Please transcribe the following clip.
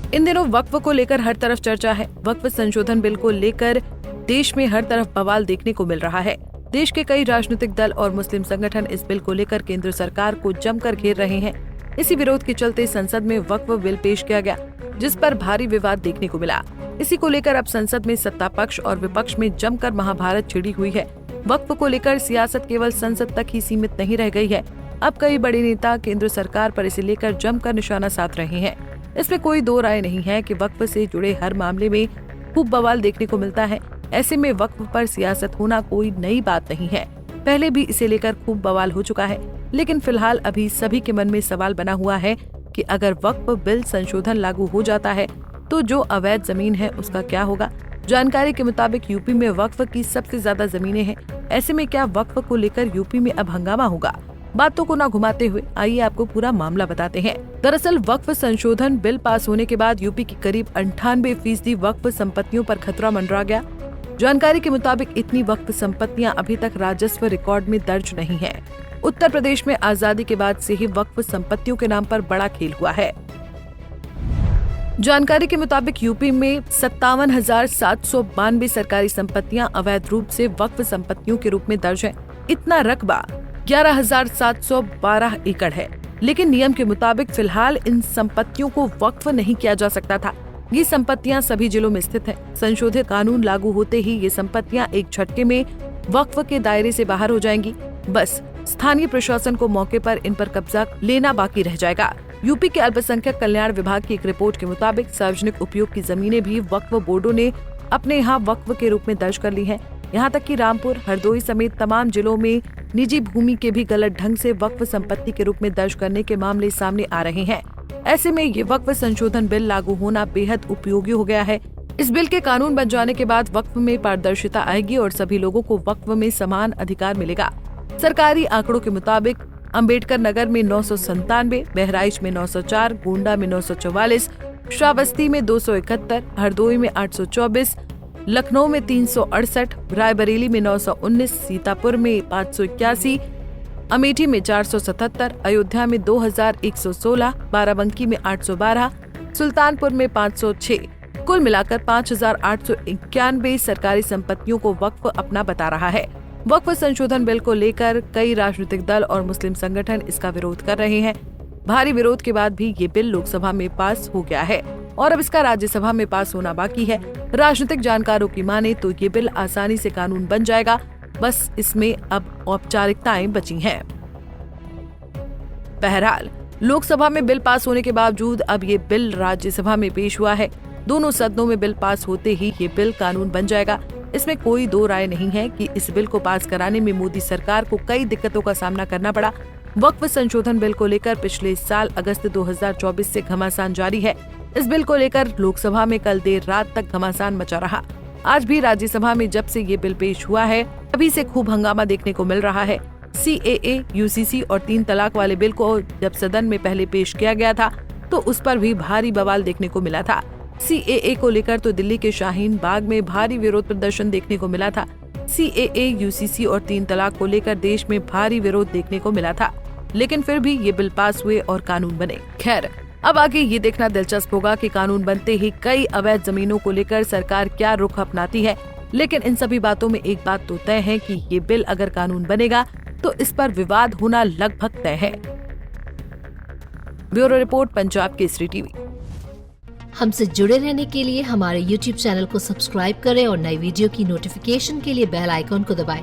इन दिनों वक्फ को लेकर हर तरफ चर्चा है। वक्फ संशोधन बिल को लेकर देश में हर तरफ बवाल देखने को मिल रहा है। देश के कई राजनीतिक दल और मुस्लिम संगठन इस बिल को लेकर केंद्र सरकार को जमकर घेर रहे हैं। इसी विरोध के चलते संसद में वक्फ बिल पेश किया गया, जिस पर भारी विवाद देखने को मिला। इसी को लेकर अब संसद में सत्ता पक्ष और विपक्ष में जमकर महाभारत छिड़ी हुई है। वक्फ को लेकर सियासत केवल संसद तक ही सीमित नहीं रह गई है। अब कई बड़े नेता केंद्र सरकार पर इसे लेकर जमकर निशाना साध रहे हैं। इसमें कोई दो राय नहीं है कि वक्फ से जुड़े हर मामले में खूब बवाल देखने को मिलता है। ऐसे में वक्फ पर सियासत होना कोई नई बात नहीं है। पहले भी इसे लेकर खूब बवाल हो चुका है, लेकिन फिलहाल अभी सभी के मन में सवाल बना हुआ है कि अगर वक्फ बिल संशोधन लागू हो जाता है तो जो अवैध जमीन है उसका क्या होगा। जानकारी के मुताबिक यूपी में वक्फ की सबसे ज्यादा जमीनें हैं। ऐसे में क्या वक्फ को लेकर यूपी में अब हंगामा होगा? बातों को न घुमाते हुए आइए आपको पूरा मामला बताते हैं। दरअसल वक्फ संशोधन बिल पास होने के बाद यूपी की करीब 98% वक्फ संपत्तियों पर खतरा मंडरा गया। जानकारी के मुताबिक इतनी वक्फ संपत्तियां अभी तक राजस्व रिकॉर्ड में दर्ज नहीं है। उत्तर प्रदेश में आजादी के बाद से ही वक्फ संपत्तियों के नाम पर बड़ा खेल हुआ है। जानकारी के मुताबिक यूपी में 57,792 सरकारी संपत्तियां अवैध रूप से वक्फ संपत्तियों के रूप में दर्ज है। इतना रकबा 11,712 एकड़ है, लेकिन नियम के मुताबिक फिलहाल इन संपत्तियों को वक्फ नहीं किया जा सकता था। ये संपत्तियां सभी जिलों में स्थित हैं। संशोधित कानून लागू होते ही ये संपत्तियां एक झटके में वक्फ के दायरे से बाहर हो जाएंगी। बस स्थानीय प्रशासन को मौके पर इन पर कब्जा लेना बाकी रह जाएगा। यूपी के अल्पसंख्यक कल्याण विभाग की एक रिपोर्ट के मुताबिक सार्वजनिक उपयोग की जमीनें भी वक्फ बोर्डों ने अपने यहाँ वक्फ के रूप में दर्ज कर ली हैं। यहाँ तक कि रामपुर, हरदोई समेत तमाम जिलों में निजी भूमि के भी गलत ढंग से वक्फ संपत्ति के रूप में दर्ज करने के मामले सामने आ रहे हैं। ऐसे में ये वक्फ संशोधन बिल लागू होना बेहद उपयोगी हो गया है। इस बिल के कानून बन जाने के बाद वक्फ में पारदर्शिता आएगी और सभी लोगों को वक्फ में समान अधिकार मिलेगा। सरकारी आंकड़ों के मुताबिक अंबेडकर नगर में 997, बहराइच में 904, गोंडा में 944, श्रावस्ती में 271, हरदोई में 824, लखनऊ में 368, रायबरेली में 919, सीतापुर में 581, अमेठी में 477, अयोध्या में 2116, बाराबंकी में 812, सुल्तानपुर में 506, कुल मिलाकर 5,891 सरकारी संपत्तियों को वक्फ अपना बता रहा है। वक्फ संशोधन बिल को लेकर कई राजनीतिक दल और मुस्लिम संगठन इसका विरोध कर रहे हैं। भारी विरोध के बाद भी ये बिल लोकसभा में पास हो गया है और अब इसका राज्यसभा में पास होना बाकी है। राजनीतिक जानकारों की माने तो ये बिल आसानी से कानून बन जाएगा, बस इसमें अब औपचारिकताएं बची हैं। बहरहाल लोकसभा में बिल पास होने के बावजूद अब ये बिल राज्यसभा में पेश हुआ है। दोनों सदनों में बिल पास होते ही ये बिल कानून बन जाएगा। इसमें कोई दो राय नहीं है कि इस बिल को पास कराने में मोदी सरकार को कई दिक्कतों का सामना करना पड़ा। वक्फ संशोधन बिल को लेकर पिछले साल अगस्त 2024 से घमासान जारी है। इस बिल को लेकर लोकसभा में कल देर रात तक घमासान मचा रहा। आज भी राज्यसभा में जब से ये बिल पेश हुआ है तभी से खूब हंगामा देखने को मिल रहा है। CAA, UCC और 3 तलाक वाले बिल को जब सदन में पहले पेश किया गया था तो उस पर भी भारी बवाल देखने को मिला था। CAA को लेकर तो दिल्ली के शाहीन बाग में भारी विरोध प्रदर्शन देखने को मिला था। CAA, UCC और 3 तलाक को लेकर देश में भारी विरोध देखने को मिला था, लेकिन फिर भी ये बिल पास हुए और कानून बने। खैर, अब आगे ये देखना दिलचस्प होगा कि कानून बनते ही कई अवैध जमीनों को लेकर सरकार क्या रुख अपनाती है। लेकिन इन सभी बातों में एक बात तो तय है कि ये बिल अगर कानून बनेगा तो इस पर विवाद होना लगभग तय है। Bureau report, Punjab Kesari TV. हमसे जुड़े रहने के लिए हमारे YouTube चैनल को सब्सक्राइब करें और नई वीडियो की नोटिफिकेशन के लिए बेल आइकॉन को दबाएं।